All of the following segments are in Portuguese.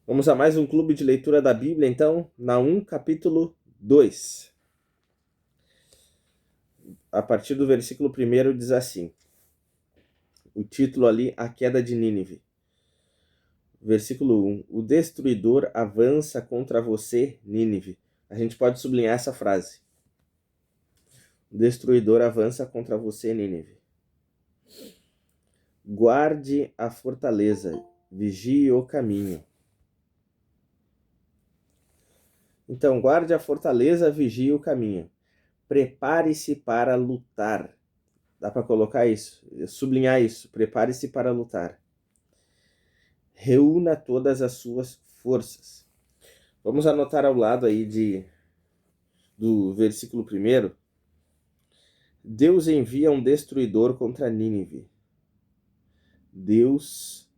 Vamos a mais um clube de leitura da Bíblia, então, Naum, capítulo 2. A partir do versículo 1 diz assim, o título ali, A Queda de Nínive. Versículo 1, o destruidor avança contra você, Nínive. A gente pode sublinhar essa frase. O destruidor avança contra você, Nínive. Guarde a fortaleza, vigie o caminho. Então, guarde a fortaleza, vigie o caminho. Prepare-se para lutar. Dá para colocar isso, sublinhar isso. Prepare-se para lutar. Reúna todas as suas forças. Vamos anotar ao lado aí do versículo 1. Deus envia um destruidor contra Nínive. Deus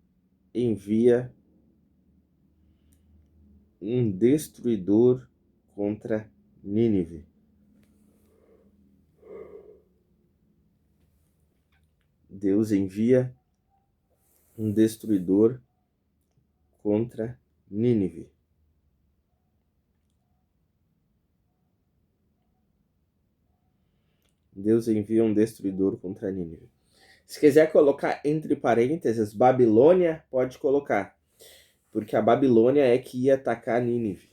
envia um destruidor contra Nínive. Deus envia um destruidor contra Nínive. Deus envia um destruidor contra Nínive. Se quiser colocar entre parênteses, Babilônia, pode colocar. Porque a Babilônia é que ia atacar Nínive.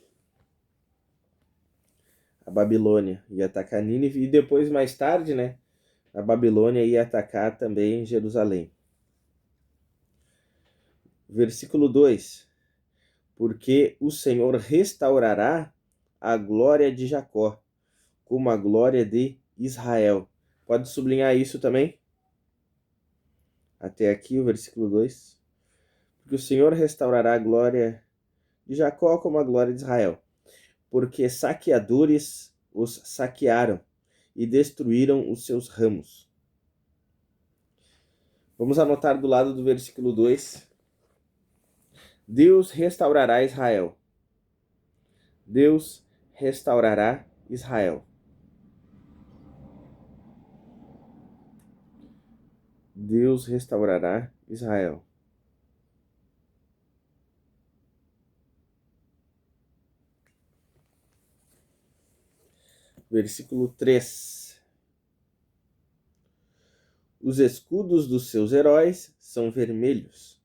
A Babilônia ia atacar Nínive e depois, mais tarde, né, a Babilônia ia atacar também Jerusalém. Versículo 2. Porque o Senhor restaurará a glória de Jacó, como a glória de Israel. Pode sublinhar isso também? Até aqui o versículo 2. Porque o Senhor restaurará a glória de Jacó como a glória de Israel. Porque saqueadores os saquearam e destruíram os seus ramos. Vamos anotar do lado do versículo 2. Deus restaurará Israel. Deus restaurará Israel. Deus restaurará Israel. Versículo 3. Os escudos dos seus heróis são vermelhos.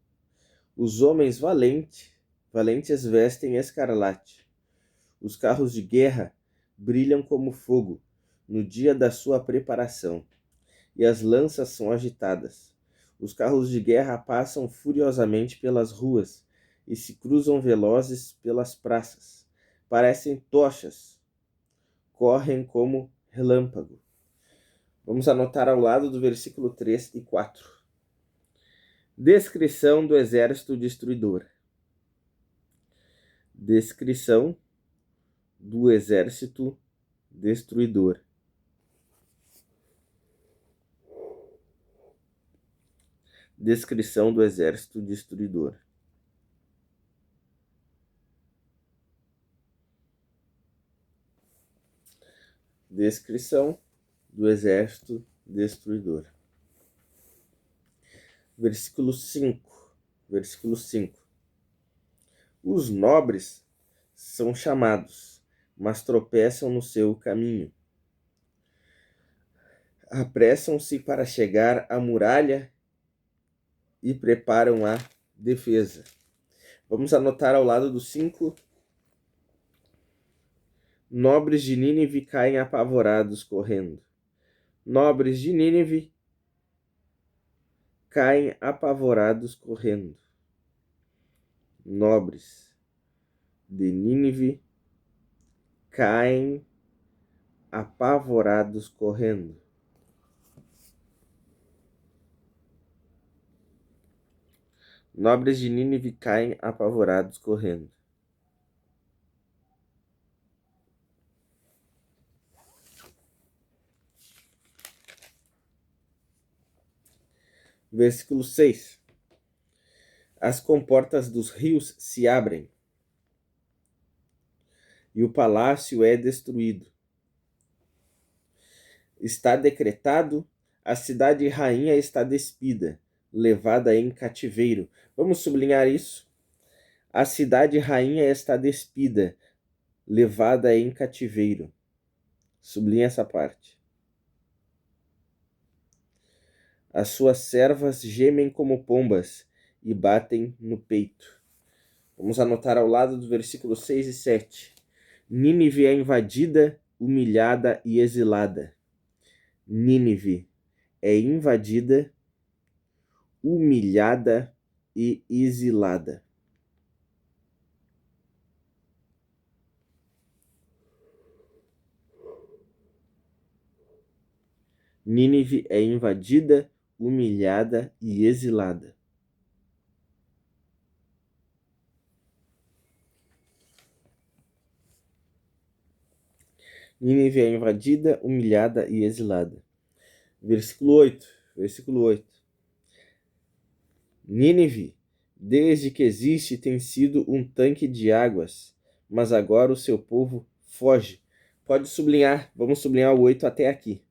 Os homens valentes vestem escarlate. Os carros de guerra brilham como fogo no dia da sua preparação, e as lanças são agitadas. Os carros de guerra passam furiosamente pelas ruas e se cruzam velozes pelas praças. Parecem tochas, correm como relâmpago. Vamos anotar ao lado do versículo 3 e 4. Descrição do exército destruidor. Descrição do exército destruidor. Descrição do exército destruidor. Descrição do exército destruidor. Versículo 5. Versículo 5. Os nobres são chamados, mas tropeçam no seu caminho. Apressam-se para chegar à muralha e preparam a defesa. Vamos anotar ao lado do 5. Nobres de Nínive caem apavorados correndo. Nobres de Nínive caem apavorados correndo. Nobres de Nínive caem apavorados correndo. Nobres de Nínive caem apavorados correndo. Versículo 6. As comportas dos rios se abrem e o palácio é destruído. Está decretado, a cidade rainha está despida, levada em cativeiro. Vamos sublinhar isso. A cidade rainha está despida, levada em cativeiro. Sublinha essa parte. As suas servas gemem como pombas e batem no peito. Vamos anotar ao lado do versículo 6 e 7. Nínive é invadida, humilhada e exilada. Nínive é invadida, humilhada e exilada. Nínive é invadida, humilhada e exilada. Nínive é invadida, humilhada e exilada. Versículo 8. Versículo 8. Nínive, desde que existe, tem sido um tanque de águas, mas agora o seu povo foge. Pode sublinhar, vamos sublinhar o 8 até aqui,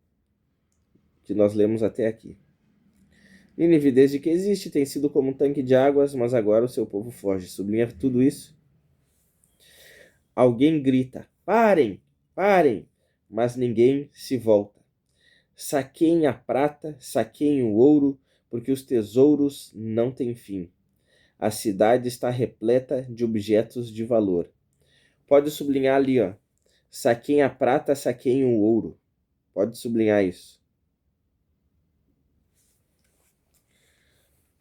que nós lemos até aqui. Nínive, desde que existe, tem sido como um tanque de águas, mas agora o seu povo foge. Sublinha tudo isso. Alguém grita, parem, parem, mas ninguém se volta. Saqueiem a prata, saqueiem o ouro, porque os tesouros não têm fim. A cidade está repleta de objetos de valor. Pode sublinhar ali, ó. Saqueiem a prata, saqueiem o ouro. Pode sublinhar isso.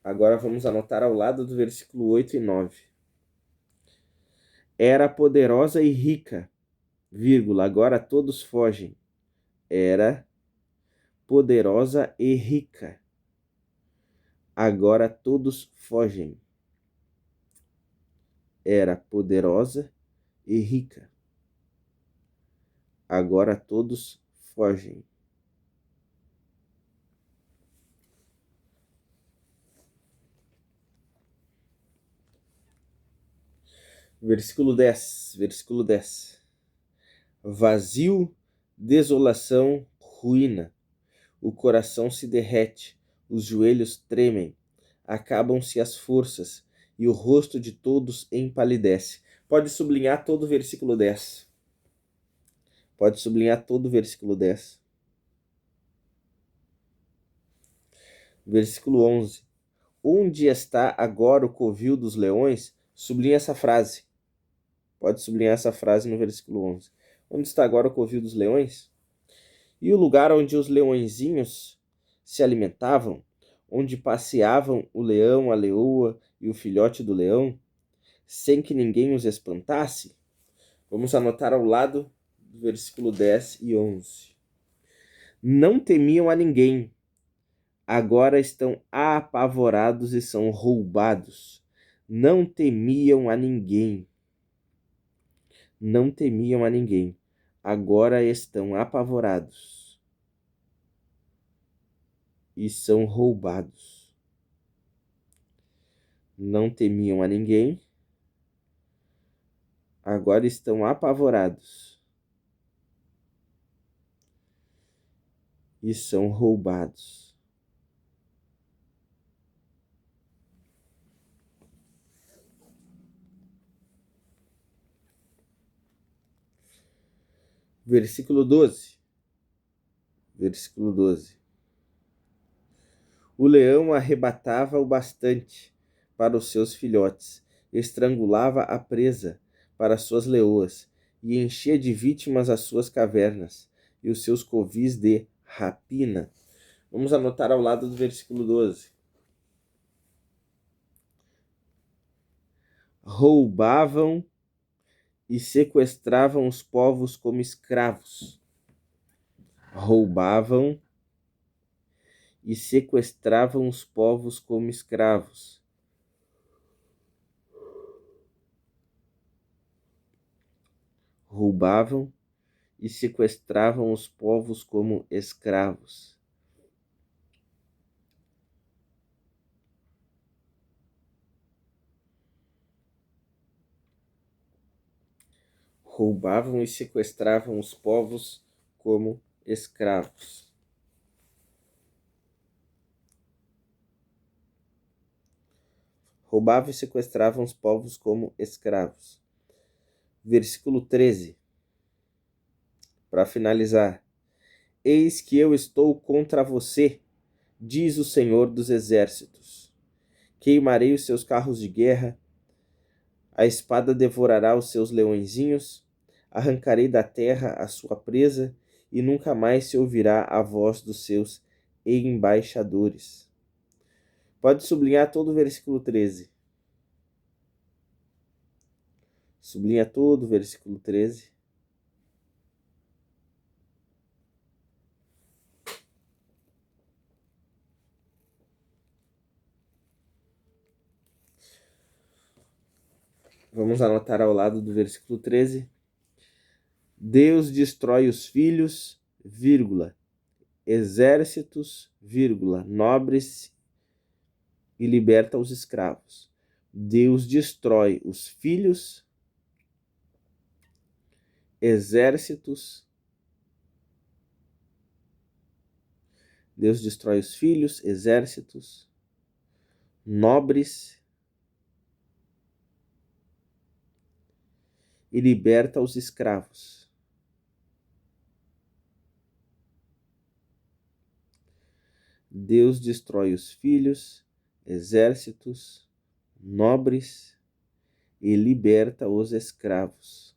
Agora vamos anotar ao lado do versículo 8 e 9. Era poderosa e rica, vírgula, agora todos fogem. Era poderosa e rica, agora todos fogem. Era poderosa e rica, agora todos fogem. Versículo 10. Versículo 10. Vazio, desolação, ruína. O coração se derrete, os joelhos tremem, acabam-se as forças, e o rosto de todos empalidece. Pode sublinhar todo o versículo 10. Pode sublinhar todo o versículo 10. Versículo 11. Onde está agora o covil dos leões? Sublinha essa frase. Pode sublinhar essa frase no versículo 11. Onde está agora o covil dos leões? E o lugar onde os leõezinhos se alimentavam, onde passeavam o leão, a leoa e o filhote do leão, sem que ninguém os espantasse? Vamos anotar ao lado do versículo 10 e 11. Não temiam a ninguém, agora estão apavorados e são roubados. Não temiam a ninguém. Não temiam a ninguém, agora estão apavorados e são roubados. Não temiam a ninguém, agora estão apavorados e são roubados. Versículo 12. Versículo 12. O leão arrebatava o bastante para os seus filhotes, estrangulava a presa para suas leoas, e enchia de vítimas as suas cavernas e os seus covis de rapina. Vamos anotar ao lado do versículo 12. Roubavam e sequestravam os povos como escravos. Roubavam e sequestravam os povos como escravos. Roubavam e sequestravam os povos como escravos. Roubavam e sequestravam os povos como escravos. roubavam e sequestravam os povos como escravos. Versículo 13. Para finalizar. Eis que eu estou contra você, diz o Senhor dos Exércitos. Queimarei os seus carros de guerra, a espada devorará os seus leõezinhos, arrancarei da terra a sua presa, e nunca mais se ouvirá a voz dos seus embaixadores. Pode sublinhar todo o versículo 13. Sublinha todo o versículo 13. Vamos anotar ao lado do versículo 13. Deus destrói os filhos, vírgula, exércitos, vírgula, nobres e liberta os escravos. Deus destrói os filhos, exércitos. Deus destrói os filhos, exércitos, nobres e liberta os escravos. Deus destrói os filhos, exércitos, nobres e liberta os escravos.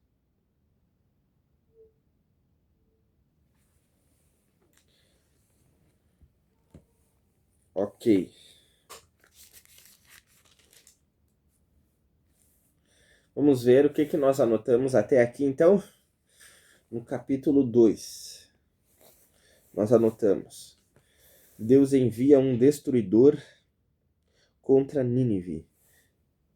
Ok. Vamos ver o que nós anotamos até aqui, então. No capítulo 2, nós anotamos: Deus envia um destruidor contra Nínive.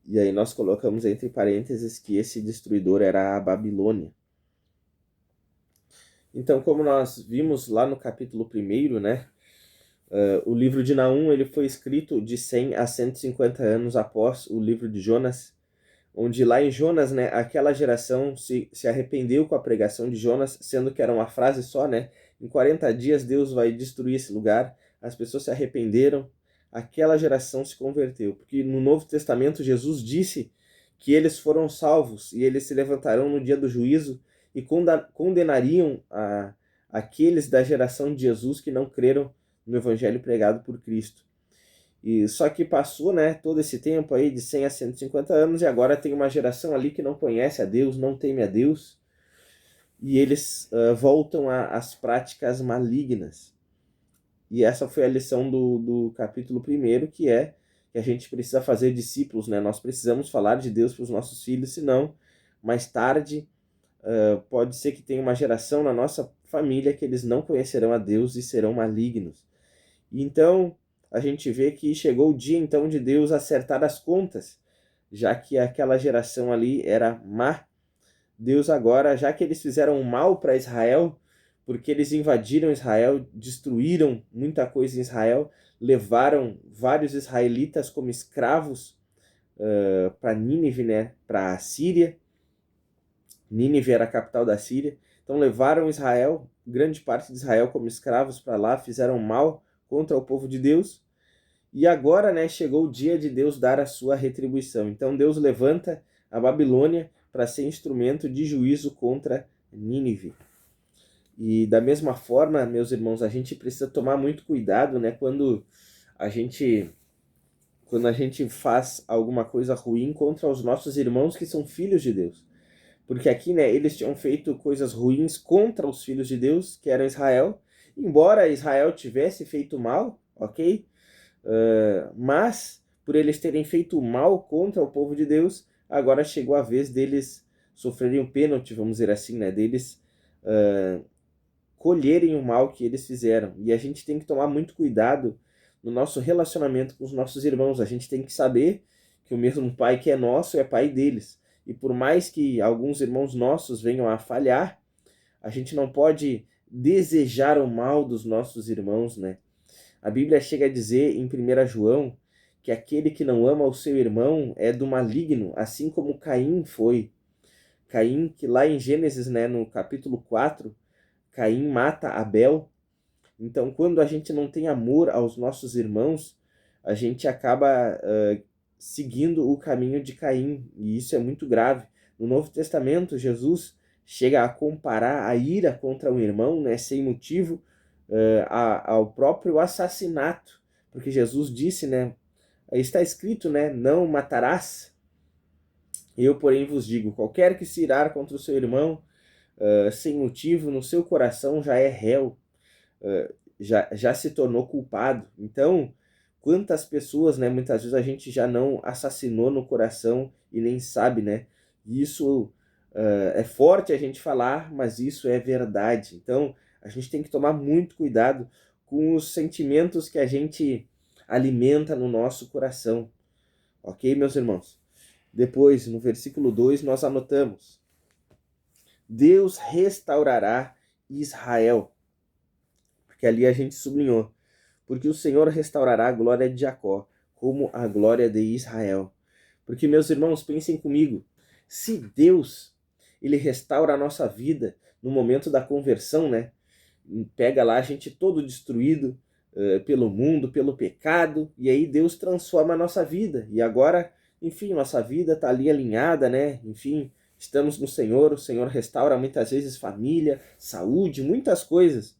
E aí nós colocamos entre parênteses que esse destruidor era a Babilônia. Então, como nós vimos lá no capítulo 1, né? O livro de Naum ele foi escrito de 100 a 150 anos após o livro de Jonas, onde lá em Jonas, né, aquela geração se arrependeu com a pregação de Jonas, sendo que era uma frase só, né? Em 40 dias Deus vai destruir esse lugar. As pessoas se arrependeram, aquela geração se converteu. Porque no Novo Testamento Jesus disse que eles foram salvos e eles se levantarão no dia do juízo e condenariam aqueles da geração de Jesus que não creram no evangelho pregado por Cristo. E só que passou, né, todo esse tempo aí de 100 a 150 anos e agora tem uma geração ali que não conhece a Deus, não teme a Deus, e eles voltam às práticas malignas. E essa foi a lição do capítulo 1, que é que a gente precisa fazer discípulos, né? Nós precisamos falar de Deus para os nossos filhos, senão mais tarde pode ser que tenha uma geração na nossa família que eles não conhecerão a Deus e serão malignos. Então, a gente vê que chegou o dia, então, de Deus acertar as contas, já que aquela geração ali era má. Deus agora, já que eles fizeram mal para Israel, porque eles invadiram Israel, destruíram muita coisa em Israel, levaram vários israelitas como escravos para Nínive, né, para a Síria. Nínive era a capital da Síria. Então levaram Israel, grande parte de Israel como escravos para lá, fizeram mal contra o povo de Deus. E agora, né, chegou o dia de Deus dar a sua retribuição. Então Deus levanta a Babilônia para ser instrumento de juízo contra Nínive. E da mesma forma, meus irmãos, a gente precisa tomar muito cuidado, né, quando a gente faz alguma coisa ruim contra os nossos irmãos que são filhos de Deus. Porque aqui, né, eles tinham feito coisas ruins contra os filhos de Deus, que eram Israel, embora Israel tivesse feito mal, ok? Mas, por eles terem feito mal contra o povo de Deus, agora chegou a vez deles sofrerem o pênalti, vamos dizer assim, né? Deles colherem o mal que eles fizeram. E a gente tem que tomar muito cuidado no nosso relacionamento com os nossos irmãos. A gente tem que saber que o mesmo Pai que é nosso é Pai deles. E por mais que alguns irmãos nossos venham a falhar, a gente não pode desejar o mal dos nossos irmãos, né? A Bíblia chega a dizer em 1 João que aquele que não ama o seu irmão é do maligno, assim como Caim foi. Caim, que lá em Gênesis, né, no capítulo 4, Caim mata Abel. Então, quando a gente não tem amor aos nossos irmãos, a gente acaba seguindo o caminho de Caim, e isso é muito grave. No Novo Testamento, Jesus chega a comparar a ira contra um irmão, né, sem motivo, ao próprio assassinato, porque Jesus disse, né, está escrito, né, não matarás. Eu, porém, vos digo, qualquer que se irar contra o seu irmão, sem motivo, no seu coração já é réu, já se tornou culpado. Então, quantas pessoas, né, muitas vezes a gente já não assassinou no coração e nem sabe, né? Isso é forte a gente falar, mas isso é verdade. Então, a gente tem que tomar muito cuidado com os sentimentos que a gente alimenta no nosso coração. Ok, meus irmãos? Depois, no versículo 2, nós anotamos: Deus restaurará Israel. Porque ali a gente sublinhou: porque o Senhor restaurará a glória de Jacó, como a glória de Israel. Porque, meus irmãos, pensem comigo, se Deus, ele restaura a nossa vida no momento da conversão, né? Pega lá a gente todo destruído pelo mundo, pelo pecado, e aí Deus transforma a nossa vida. E agora, enfim, nossa vida está ali alinhada, né? Enfim, estamos no Senhor, o Senhor restaura muitas vezes família, saúde, muitas coisas.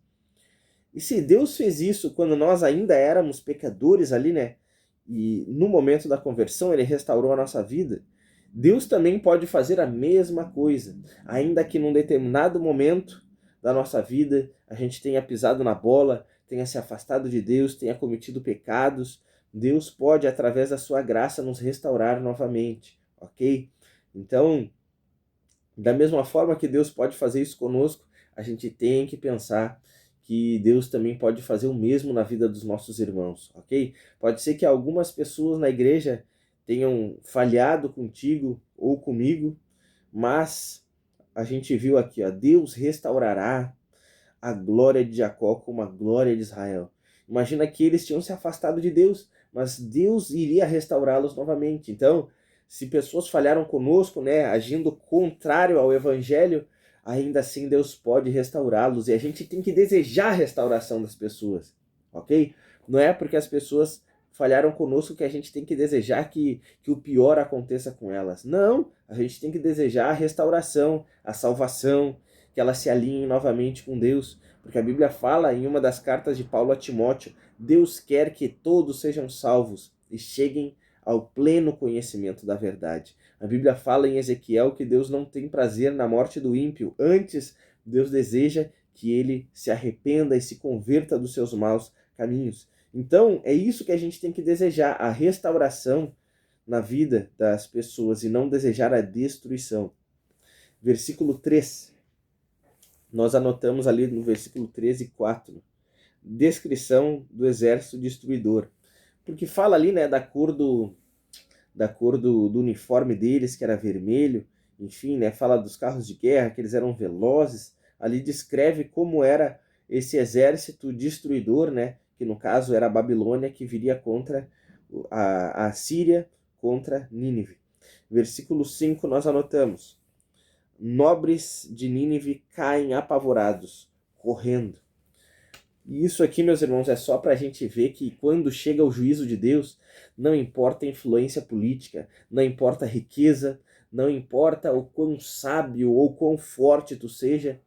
E se Deus fez isso quando nós ainda éramos pecadores ali, né? E no momento da conversão ele restaurou a nossa vida, Deus também pode fazer a mesma coisa, ainda que num determinado momento da nossa vida a gente tenha pisado na bola, tenha se afastado de Deus, tenha cometido pecados. Deus pode, através da sua graça, nos restaurar novamente, ok? Então, da mesma forma que Deus pode fazer isso conosco, a gente tem que pensar que Deus também pode fazer o mesmo na vida dos nossos irmãos, ok? Pode ser que algumas pessoas na igreja tenham falhado contigo ou comigo, mas a gente viu aqui, ó, Deus restaurará a glória de Jacó como a glória de Israel. Imagina que eles tinham se afastado de Deus, mas Deus iria restaurá-los novamente. Então, se pessoas falharam conosco, né, agindo contrário ao evangelho, ainda assim Deus pode restaurá-los, e a gente tem que desejar a restauração das pessoas, ok? Não é porque as pessoas falharam conosco que a gente tem que desejar que o pior aconteça com elas. Não, a gente tem que desejar a restauração, a salvação, que elas se alinhem novamente com Deus, porque a Bíblia fala em uma das cartas de Paulo a Timóteo: Deus quer que todos sejam salvos e cheguem ao pleno conhecimento da verdade. A Bíblia fala em Ezequiel que Deus não tem prazer na morte do ímpio, antes Deus deseja que ele se arrependa e se converta dos seus maus caminhos. Então, é isso que a gente tem que desejar, a restauração na vida das pessoas e não desejar a destruição. Versículo 3. Nós anotamos ali no versículo 13 e 4, descrição do exército destruidor. Porque fala ali, né, da cor do uniforme deles, que era vermelho, enfim, né, fala dos carros de guerra, que eles eram velozes. Ali descreve como era esse exército destruidor, né, que no caso era a Babilônia, que viria contra a Síria, contra Nínive. Versículo 5 nós anotamos: nobres de Nínive caem apavorados, correndo. E isso aqui, meus irmãos, é só para a gente ver que quando chega o juízo de Deus, não importa a influência política, não importa a riqueza, não importa o quão sábio ou quão forte tu seja,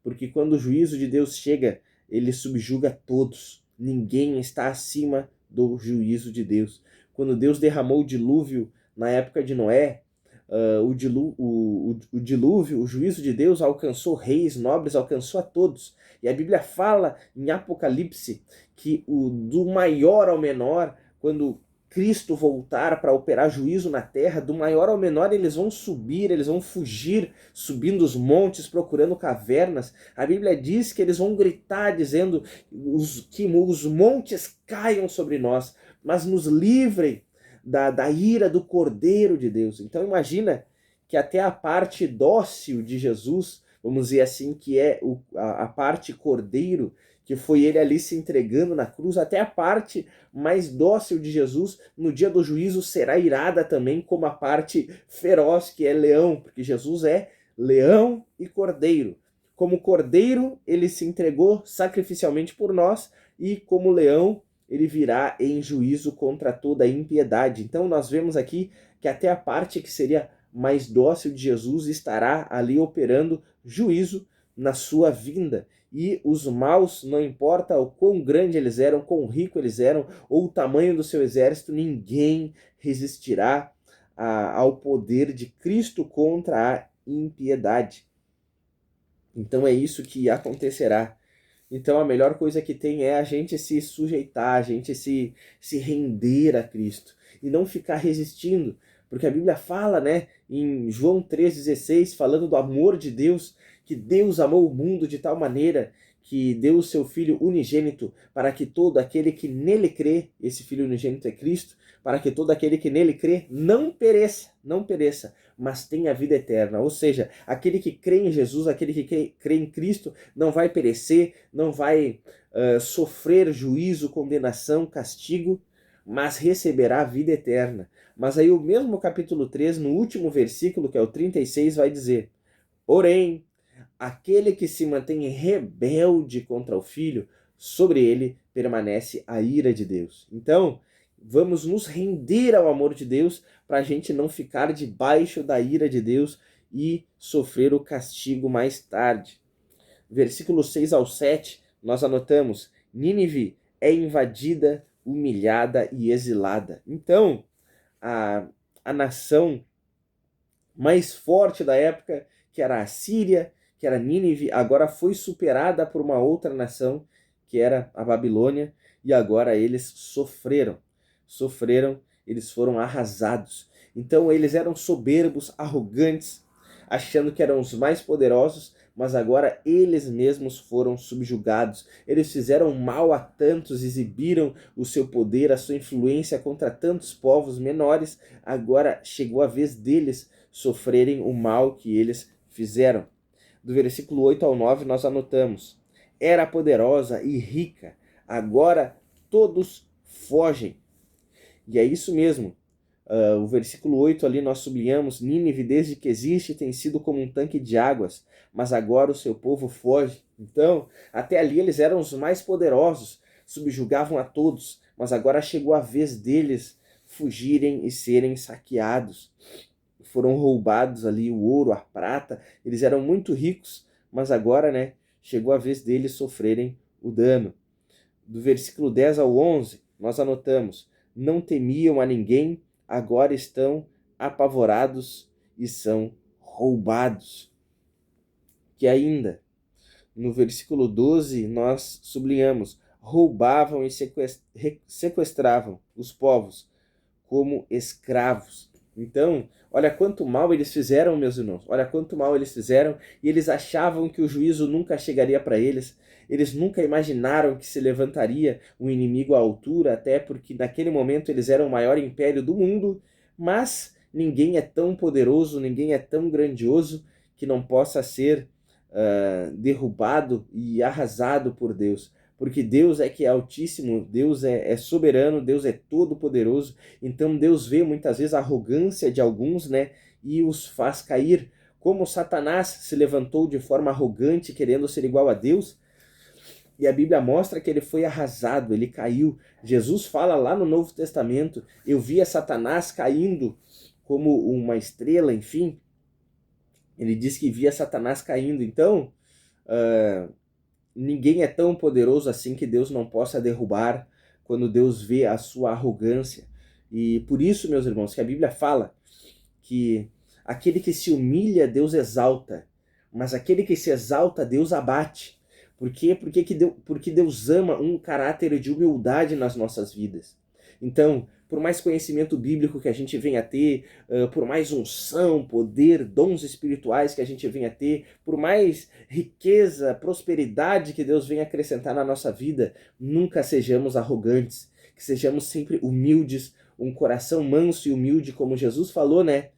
porque quando o juízo de Deus chega, ele subjuga todos. Ninguém está acima do juízo de Deus. Quando Deus derramou o dilúvio na época de Noé, o dilúvio, o juízo de Deus alcançou reis, nobres, alcançou a todos. E a Bíblia fala em Apocalipse que do maior ao menor, quando Cristo voltar para operar juízo na terra, do maior ao menor eles vão subir, eles vão fugir, subindo os montes, procurando cavernas. A Bíblia diz que eles vão gritar, dizendo que os montes caiam sobre nós, mas nos livrem da ira do Cordeiro de Deus. Então imagina que até a parte dócil de Jesus, vamos dizer assim, que é a parte Cordeiro, que foi ele ali se entregando na cruz, até a parte mais dócil de Jesus, no dia do juízo, será irada também, como a parte feroz, que é leão, porque Jesus é leão e cordeiro. Como cordeiro, ele se entregou sacrificialmente por nós, e como leão, ele virá em juízo contra toda a impiedade. Então nós vemos aqui que até a parte que seria mais dócil de Jesus estará ali operando juízo na sua vinda. E os maus, não importa o quão grande eles eram, quão rico eles eram, ou o tamanho do seu exército, ninguém resistirá ao poder de Cristo contra a impiedade. Então é isso que acontecerá. Então a melhor coisa que tem é a gente se sujeitar, a gente se render a Cristo e não ficar resistindo, porque a Bíblia fala, né, em João 3,16, falando do amor de Deus, que Deus amou o mundo de tal maneira que deu o seu Filho unigênito para que todo aquele que nele crê, esse Filho unigênito é Cristo, para que todo aquele que nele crê não pereça, mas tenha vida eterna. Ou seja, aquele que crê em Jesus, aquele que crê em Cristo, não vai perecer, não vai sofrer juízo, condenação, castigo, mas receberá a vida eterna. Mas aí o mesmo capítulo 3, no último versículo, que é o 36, vai dizer: porém, aquele que se mantém rebelde contra o Filho, sobre ele permanece a ira de Deus. Então, vamos nos render ao amor de Deus para a gente não ficar debaixo da ira de Deus e sofrer o castigo mais tarde. Versículos 6 ao 7, nós anotamos: Nínive é invadida, humilhada e exilada. Então, a nação mais forte da época, que era a Síria, que era Nínive, agora foi superada por uma outra nação, que era a Babilônia, e agora eles sofreram, eles foram arrasados. Então eles eram soberbos, arrogantes, achando que eram os mais poderosos, mas agora eles mesmos foram subjugados. Eles fizeram mal a tantos, exibiram o seu poder, a sua influência contra tantos povos menores. Agora chegou a vez deles sofrerem o mal que eles fizeram. Do versículo 8 ao 9 nós anotamos: era poderosa e rica, agora todos fogem. E é isso mesmo. O versículo 8 ali nós sublinhamos: Nínive, desde que existe, tem sido como um tanque de águas, mas agora o seu povo foge. Então, até ali eles eram os mais poderosos, subjugavam a todos, mas agora chegou a vez deles fugirem e serem saqueados. Foram roubados ali o ouro, a prata, eles eram muito ricos, mas agora, né, chegou a vez deles sofrerem o dano. Do versículo 10 ao 11, nós anotamos: não temiam a ninguém, agora estão apavorados e são roubados. Que ainda, no versículo 12, nós sublinhamos: roubavam e sequestravam os povos como escravos. Então, olha quanto mal eles fizeram, meus irmãos. Olha quanto mal eles fizeram, e eles achavam que o juízo nunca chegaria para eles. Eles nunca imaginaram que se levantaria um inimigo à altura, até porque naquele momento eles eram o maior império do mundo, mas ninguém é tão poderoso, ninguém é tão grandioso que não possa ser derrubado e arrasado por Deus. Porque Deus é que é altíssimo, Deus é soberano, Deus é todo-poderoso. Então Deus vê muitas vezes a arrogância de alguns, né, e os faz cair. Como Satanás se levantou de forma arrogante, querendo ser igual a Deus, e a Bíblia mostra que ele foi arrasado, ele caiu. Jesus fala lá no Novo Testamento: eu via Satanás caindo como uma estrela, enfim. Ele diz que via Satanás caindo. Então, ninguém é tão poderoso assim que Deus não possa derrubar quando Deus vê a sua arrogância. E por isso, meus irmãos, que a Bíblia fala que aquele que se humilha, Deus exalta, mas aquele que se exalta, Deus abate. Por quê? Porque Deus ama um caráter de humildade nas nossas vidas. Então, por mais conhecimento bíblico que a gente venha a ter, por mais unção, poder, dons espirituais que a gente venha a ter, por mais riqueza, prosperidade que Deus venha acrescentar na nossa vida, nunca sejamos arrogantes, que sejamos sempre humildes, um coração manso e humilde, como Jesus falou, né?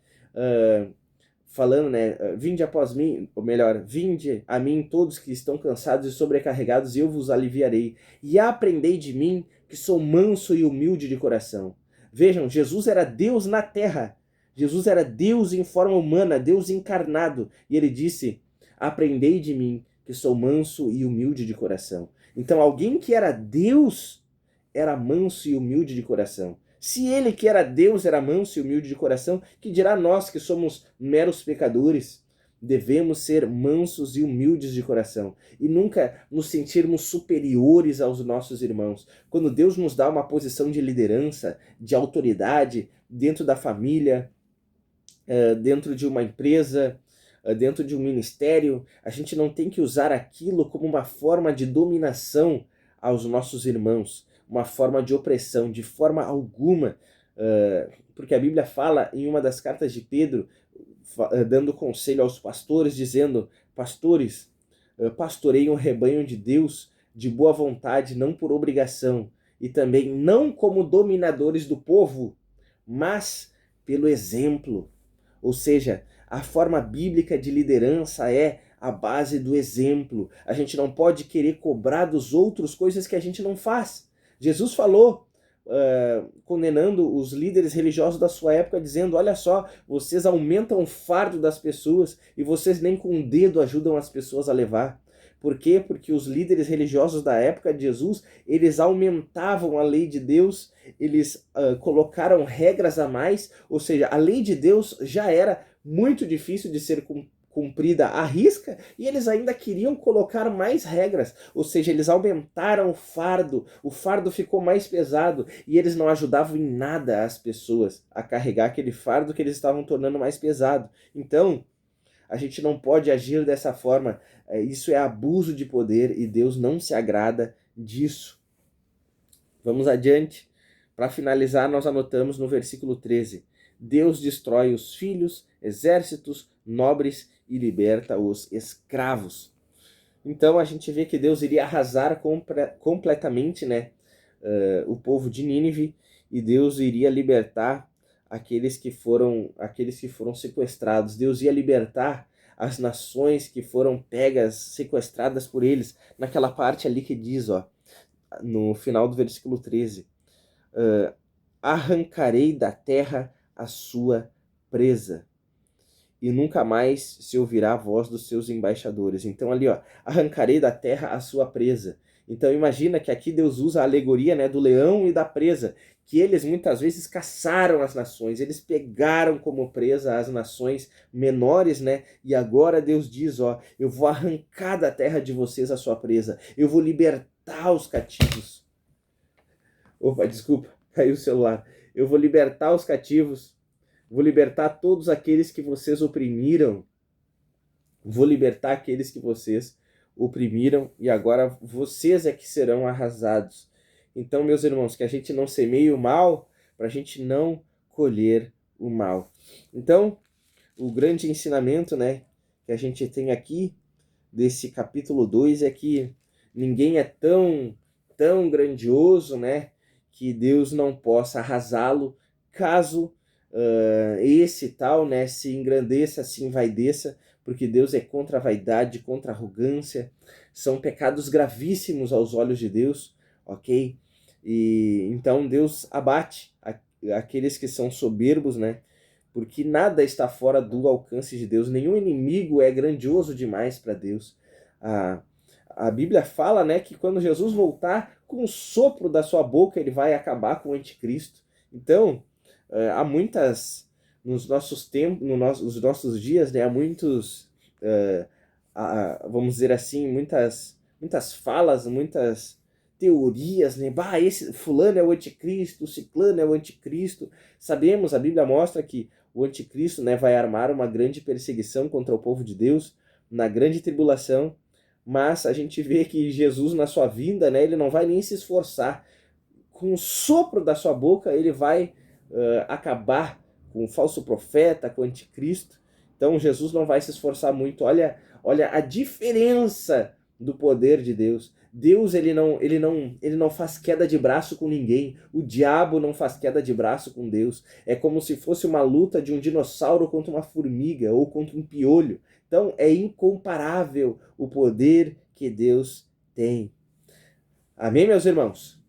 Falando, né? Vinde após mim, ou melhor, vinde a mim todos que estão cansados e sobrecarregados, e eu vos aliviarei. E aprendei de mim, que sou manso e humilde de coração. Vejam, Jesus era Deus na terra. Jesus era Deus em forma humana, Deus encarnado. E ele disse: aprendei de mim, que sou manso e humilde de coração. Então, alguém que era Deus era manso e humilde de coração. Se ele que era Deus era manso e humilde de coração, que dirá nós que somos meros pecadores? Devemos ser mansos e humildes de coração e nunca nos sentirmos superiores aos nossos irmãos. Quando Deus nos dá uma posição de liderança, de autoridade dentro da família, dentro de uma empresa, dentro de um ministério, a gente não tem que usar aquilo como uma forma de dominação aos nossos irmãos, uma forma de opressão, de forma alguma, porque a Bíblia fala em uma das cartas de Pedro, dando conselho aos pastores, dizendo: pastores, pastoreiem o rebanho de Deus de boa vontade, não por obrigação, e também não como dominadores do povo, mas pelo exemplo. Ou seja, a forma bíblica de liderança é a base do exemplo. A gente não pode querer cobrar dos outros coisas que a gente não faz. Jesus falou, condenando os líderes religiosos da sua época, dizendo: olha só, vocês aumentam o fardo das pessoas e vocês nem com o dedo ajudam as pessoas a levar. Por quê? Porque os líderes religiosos da época de Jesus, eles aumentavam a lei de Deus, eles colocaram regras a mais, ou seja, a lei de Deus já era muito difícil de ser cumprida à risca, e eles ainda queriam colocar mais regras, ou seja, eles aumentaram o fardo ficou mais pesado, e eles não ajudavam em nada as pessoas a carregar aquele fardo que eles estavam tornando mais pesado. Então, a gente não pode agir dessa forma. Isso é abuso de poder e Deus não se agrada disso. Vamos adiante. Para finalizar, nós anotamos no versículo 13: Deus destrói os filhos, exércitos, nobres e liberta os escravos. Então a gente vê que Deus iria arrasar completamente, né, o povo de Nínive, e Deus iria libertar aqueles que foram sequestrados. Deus ia libertar as nações que foram pegas, sequestradas por eles. Naquela parte ali que diz, no final do versículo 13, arrancarei da terra a sua presa, e nunca mais se ouvirá a voz dos seus embaixadores. Então ali, arrancarei da terra a sua presa. Então imagina que aqui Deus usa a alegoria, né, do leão e da presa, que eles muitas vezes caçaram as nações, eles pegaram como presa as nações menores, né? E agora Deus diz, eu vou arrancar da terra de vocês a sua presa, eu vou libertar os cativos. Opa, desculpa, caiu o celular. Eu vou libertar os cativos, vou libertar todos aqueles que vocês oprimiram, vou libertar aqueles que vocês oprimiram, e agora vocês é que serão arrasados. Então, meus irmãos, que a gente não semeie o mal, para a gente não colher o mal. Então, o grande ensinamento, né, que a gente tem aqui desse capítulo 2 é que ninguém é tão grandioso, né, que Deus não possa arrasá-lo caso esse tal, né, se engrandeça, se envaideça, porque Deus é contra a vaidade, contra a arrogância. São pecados gravíssimos aos olhos de Deus, ok? E então Deus abate aqueles que são soberbos, né? Porque nada está fora do alcance de Deus. Nenhum inimigo é grandioso demais para Deus. A Bíblia fala, né, que quando Jesus voltar, com o sopro da sua boca, ele vai acabar com o anticristo. Então, há muitas, nos nossos tempos, nos nossos dias, né, há muitos, vamos dizer assim, muitas falas, muitas teorias, né? Esse fulano é o anticristo, o ciclano é o anticristo. Sabemos, a Bíblia mostra que o anticristo, né, vai armar uma grande perseguição contra o povo de Deus na grande tribulação, mas a gente vê que Jesus, na sua vinda, né, ele não vai nem se esforçar. Com o sopro da sua boca, ele vai acabar com o falso profeta, com o anticristo. Então Jesus não vai se esforçar muito. Olha a diferença do poder de Deus. Deus ele não faz queda de braço com ninguém. O diabo não faz queda de braço com Deus. É como se fosse uma luta de um dinossauro contra uma formiga ou contra um piolho. Então é incomparável o poder que Deus tem. Amém, meus irmãos?